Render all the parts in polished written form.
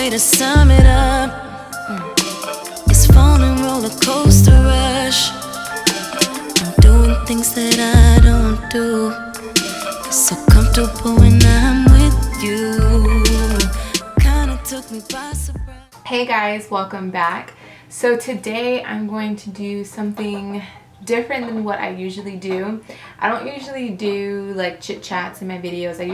way to sum it up. It's fun and roller coaster rush. I'm doing things that I don't do. It's so comfortable when I'm with you. Kinda took me by surprise. Hey guys, welcome back. So today I'm going to do something different than what I usually do. I don't usually do like chit chats in my videos. I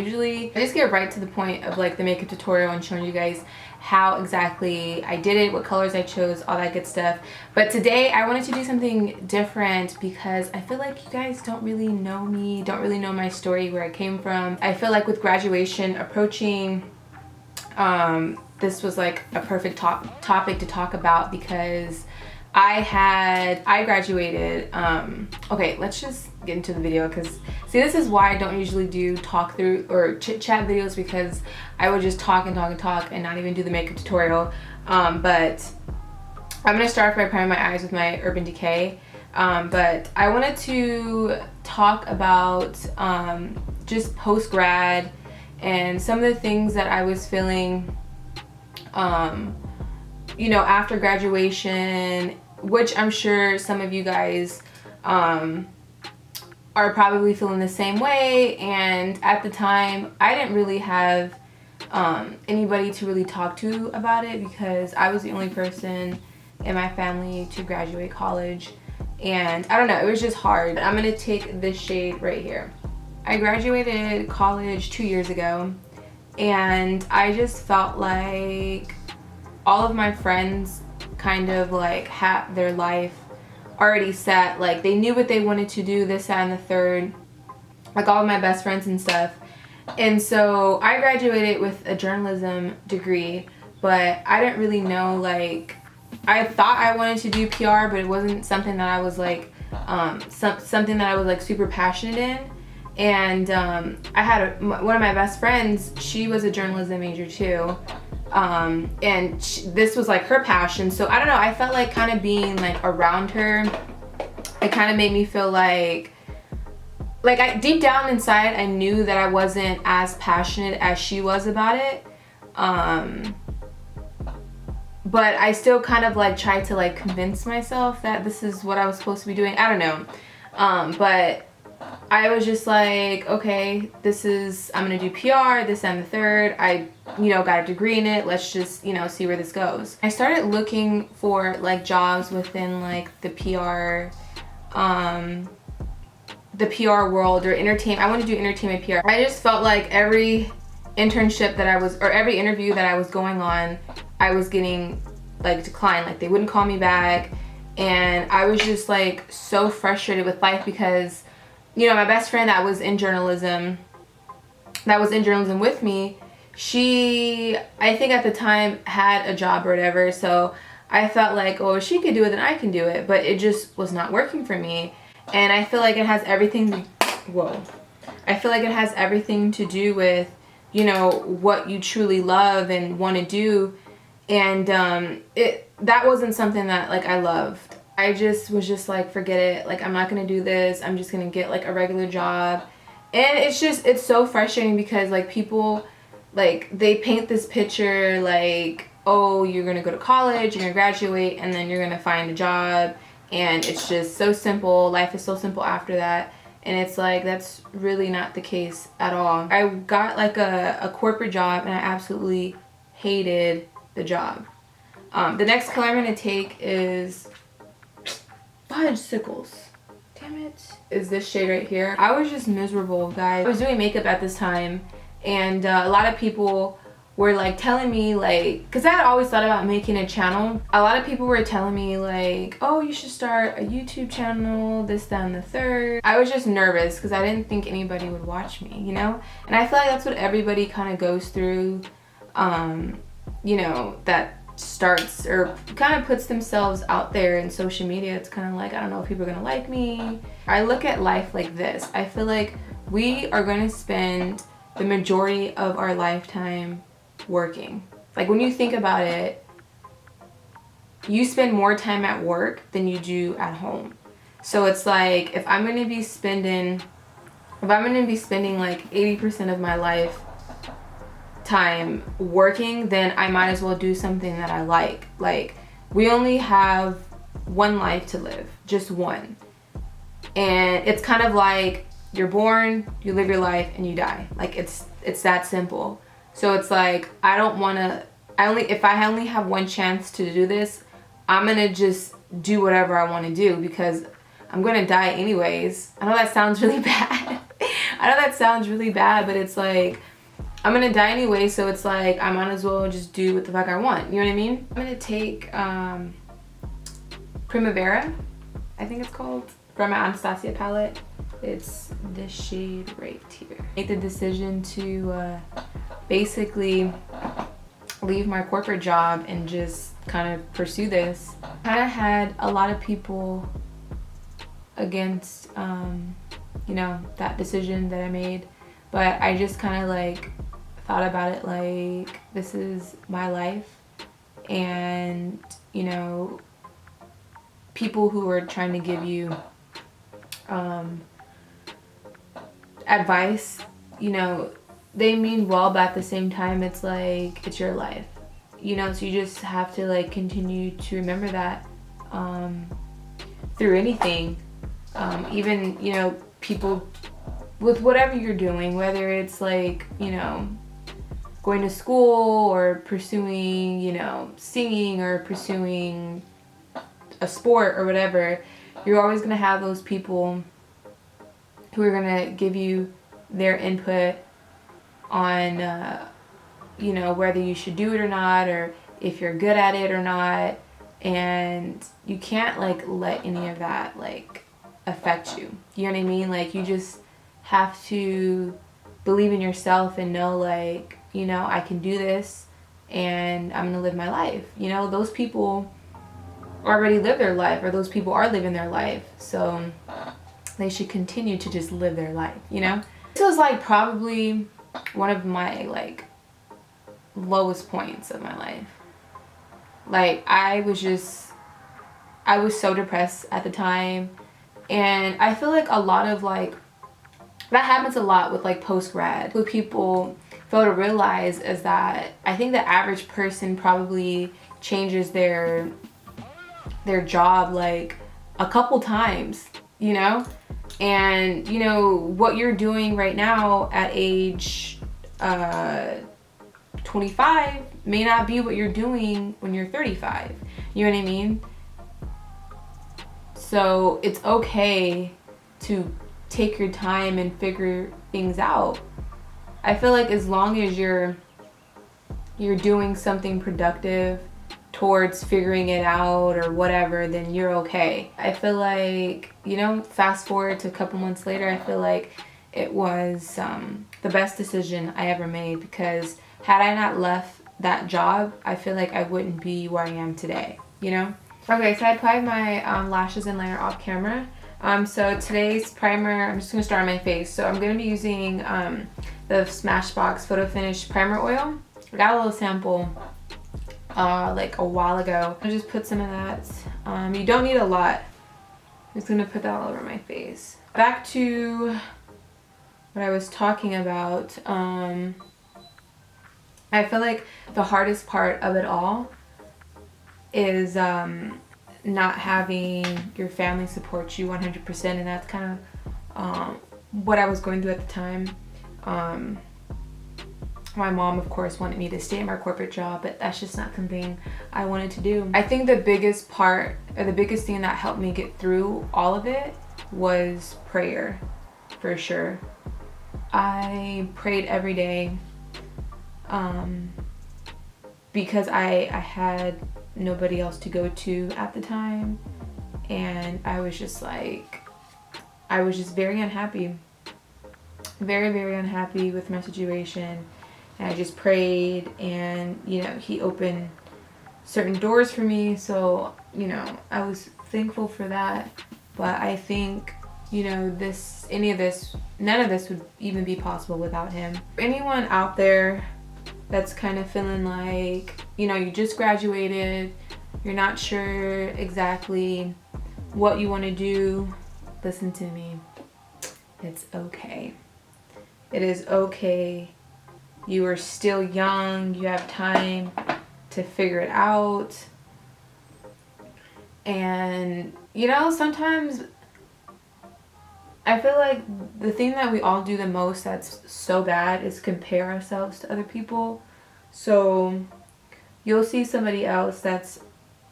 just get right to the point of like the makeup tutorial and showing you guys how exactly I did it, what colors I chose, all that good stuff. But today I wanted to do something different because I feel like you guys don't really know me, don't really know my story, where I came from. I feel like with graduation approaching, this was like a perfect topic to talk about because I graduated, okay, let's just get into the video because, see, this is why I don't usually do talk through or chit chat videos, because I would just talk and not even do the makeup tutorial. But I'm going to start off by priming my eyes with my Urban Decay. But I wanted to talk about just post-grad and some of the things that I was feeling, you know, after graduation, which I'm sure some of you guys are probably feeling the same way. And at the time, I didn't really have anybody to really talk to about it because I was the only person in my family to graduate college. And I don't know, it was just hard. I'm gonna take this shade right here. I graduated college 2 years ago, and I just felt like all of my friends kind of like had their life already set. Like they knew what they wanted to do, this, that, and the third, like all of my best friends and stuff. And so I graduated with a journalism degree, but I didn't really know, like, I thought I wanted to do PR, but it wasn't something that I was like something that I was like super passionate in. And I had one of my best friends, she was a journalism major too. And this was like her passion. So I don't know, I felt like kind of being like around her, it kind of made me feel like deep down inside, I knew that I wasn't as passionate as she was about it. But I still kind of like tried to like convince myself that this is what I was supposed to be doing. I don't know. But I was just like, okay, I'm gonna do PR, this and the third. I, you know, got a degree in it. Let's just, you know, see where this goes. I started looking for like jobs within like the PR world or entertainment. I want to do entertainment PR. I just felt like every internship that every interview that I was going on, I was getting like declined. Like they wouldn't call me back. And I was just like so frustrated with life because, you know, my best friend that was in journalism with me, she, I think at the time had a job or whatever. So I felt like, oh, if she could do it, then I can do it. But it just was not working for me. And I feel like it has everything, I feel like it has everything to do with, you know, what you truly love and want to do. And that wasn't something that like I loved. I just was just like, forget it. Like, I'm not going to do this. I'm just going to get like a regular job. And it's so frustrating because like people, like they paint this picture like, oh, you're going to go to college, you're going to graduate, and then you're going to find a job. And it's just so simple. Life is so simple after that. And it's like, that's really not the case at all. I got like a corporate job and I absolutely hated the job. The next color I'm going to take is Fudge Sickles. Damn it. Is this shade right here. I was just miserable, guys. I was doing makeup at this time, and a lot of people were like telling me, like, because I had always thought about making a channel. A lot of people were telling me like, oh, you should start a YouTube channel, this, that, and the third. I was just nervous because I didn't think anybody would watch me, you know? And I feel like that's what everybody kind of goes through, you know, that starts or kind of puts themselves out there in social media. It's kind of like, I don't know if people are gonna like me. I look at life like this. I feel like we are going to spend the majority of our lifetime working. Like when you think about it, you spend more time at work than you do at home. So it's like, if I'm going to be spending like 80% of my life time working, then I might as well do something that I like. Like, we only have one life to live, just one. And it's kind of like you're born, you live your life, and you die. Like, it's that simple. So it's like, I don't want to, if I only have one chance to do this, I'm going to just do whatever I want to do because I'm going to die anyways. I know that sounds really bad. I know that sounds really bad, but it's like, I'm going to die anyway, so it's like, I might as well just do what the fuck I want. You know what I mean? I'm going to take Primavera, I think it's called, from my Anastasia palette. It's this shade right here. Make the decision to basically leave my corporate job and just kind of pursue this. Kind of had a lot of people against you know, that decision that I made, but I just kind of like thought about it like, this is my life, and you know, people who are trying to give you advice, you know, they mean well, but at the same time it's like, it's your life, you know, so you just have to like continue to remember that through anything, even, you know, people with whatever you're doing, whether it's like, you know, going to school or pursuing, you know, singing or pursuing a sport or whatever, you're always going to have those people who are going to give you their input on, you know, whether you should do it or not, or if you're good at it or not. And you can't like let any of that like affect you. You know what I mean? Like, you just have to believe in yourself and know, like, you know, I can do this and I'm gonna live my life. You know, those people already live their life, or those people are living their life, so they should continue to just live their life, you know? This was like probably one of my like lowest points of my life. Like, I was so depressed at the time, and I feel like a lot of like, that happens a lot with like post-grad. What people fail to realize is that I think the average person probably changes their job like a couple times, you know? And you know, what you're doing right now at age 25 may not be what you're doing when you're 35. You know what I mean? So it's okay to take your time and figure things out. I feel like as long as you're doing something productive towards figuring it out or whatever, then you're okay. I feel like, you know, fast forward to a couple months later, I feel like it was the best decision I ever made, because had I not left that job, I feel like I wouldn't be where I am today, you know? Okay, so I applied my lashes and liner off camera. So today's primer, I'm just gonna start on my face. So I'm gonna be using the Smashbox Photo Finish Primer Oil. I got a little sample like a while ago. I just put some of that. You don't need a lot. I'm just gonna put that all over my face. Back to what I was talking about. I feel like the hardest part of it all is not having your family support you 100%, and that's kind of what I was going through at the time. My mom, of course, wanted me to stay in my corporate job, but that's just not something I wanted to do. I think the biggest part, or the biggest thing that helped me get through all of it, was prayer, for sure. I prayed every day because I had nobody else to go to at the time, and I was just like, I was just very unhappy, very unhappy with my situation. And I just prayed, and you know, he opened certain doors for me, so you know, I was thankful for that. But I think, you know, none of this would even be possible without him. For anyone out there that's kind of feeling like, you know, you just graduated, you're not sure exactly what you want to do, listen to me. It's okay. It is okay You are still young. You have time to figure it out. And, you know, sometimes I feel like the thing that we all do the most that's so bad is compare ourselves to other people. So you'll see somebody else that's,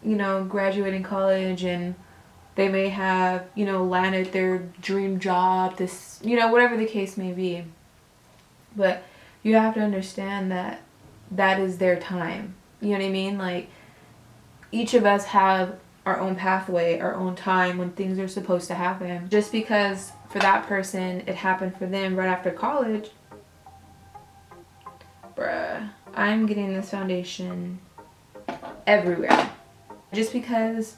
you know, graduating college and they may have, you know, landed their dream job, this, you know, whatever the case may be. But you have to understand that that is their time. You know what I mean? Like, each of us have our own pathway, our own time when things are supposed to happen. Just because for that person it happened for them right after college, bruh, I'm getting this foundation everywhere. Just because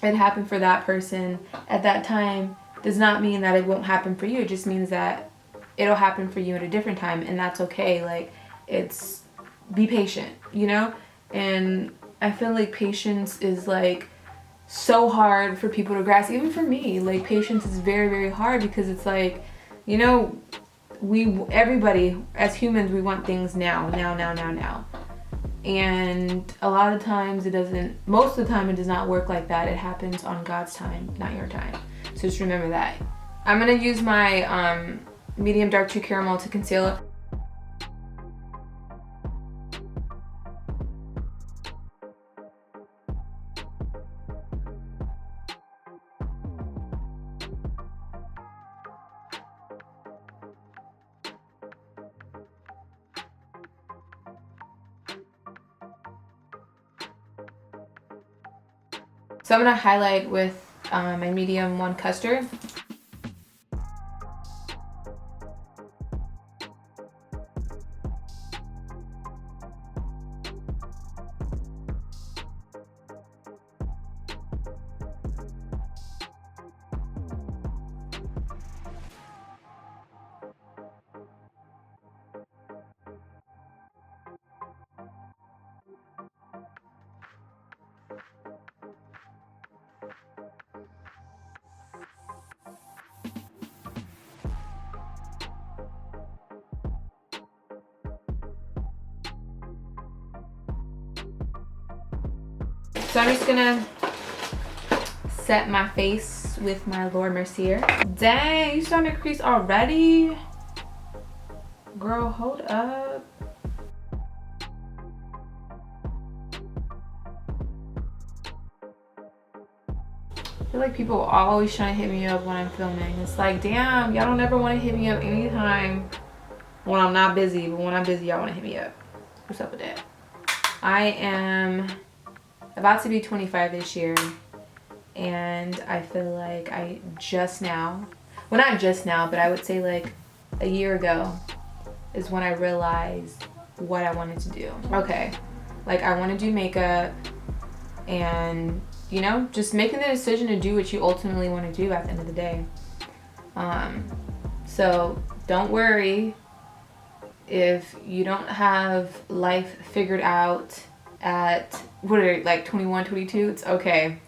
it happened for that person at that time does not mean that it won't happen for you. It just means that it'll happen for you at a different time, and that's okay. Like, it's, be patient, you know? And I feel like patience is like so hard for people to grasp. Even for me, like, patience is very, very hard because it's like, you know, everybody as humans, we want things now. And a lot of times it doesn't, most of the time it does not work like that. It happens on God's time, not your time. So just remember that. I'm gonna use my medium dark true caramel to conceal it. So I'm gonna highlight with my medium 1 custard. So I'm just gonna set my face with my Lord Mercier. Dang, you starting to crease already? Girl, hold up. I feel like people are always trying to hit me up when I'm filming. It's like, damn, y'all don't ever want to hit me up anytime when I'm not busy, but when I'm busy, y'all want to hit me up. What's up with that? I am about to be 25 this year, and I feel like I just now, well, not just now, but I would say like a year ago is when I realized what I wanted to do. Okay, like, I want to do makeup, and, you know, just making the decision to do what you ultimately want to do at the end of the day. So don't worry if you don't have life figured out at, what are they, like 21, 22? It's okay.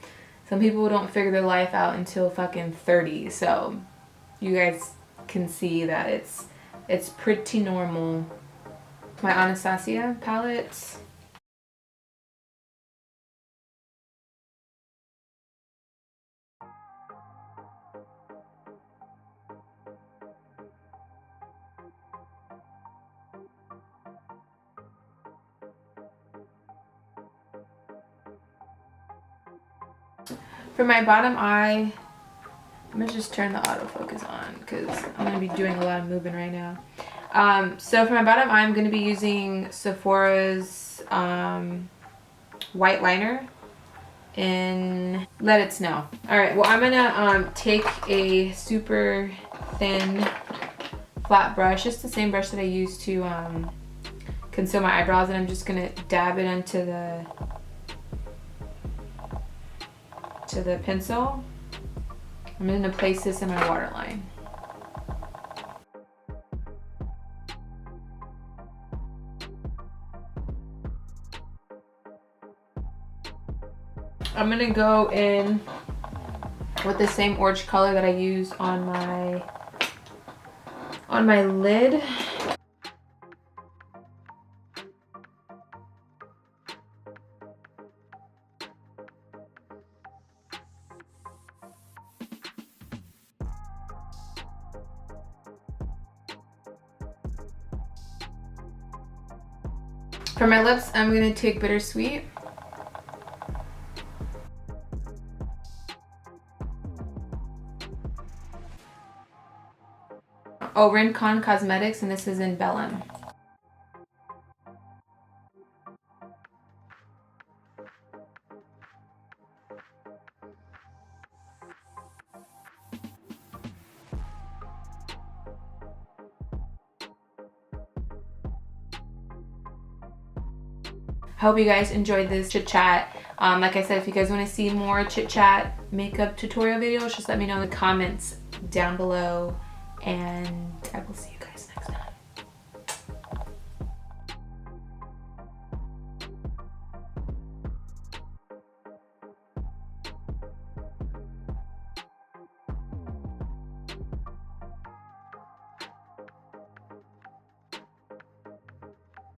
Some people don't figure their life out until fucking 30. So you guys can see that it's pretty normal. My Anastasia palette. For my bottom eye, I'm gonna just turn the autofocus on because I'm gonna be doing a lot of moving right now. So for my bottom eye, I'm gonna be using Sephora's white liner in Let It Snow. All right, well, I'm gonna take a super thin flat brush, just the same brush that I use to conceal my eyebrows, and I'm just gonna dab it into the pencil. I'm going to place this in my waterline. I'm going to go in with the same orange color that I used on my lid. For my lips, I'm gonna take Bittersweet. Oh, Rincon Cosmetics, and this is in Belem. I hope you guys enjoyed this chit chat. Like I said, if you guys want to see more chit chat makeup tutorial videos, just let me know in the comments down below, and I will see you.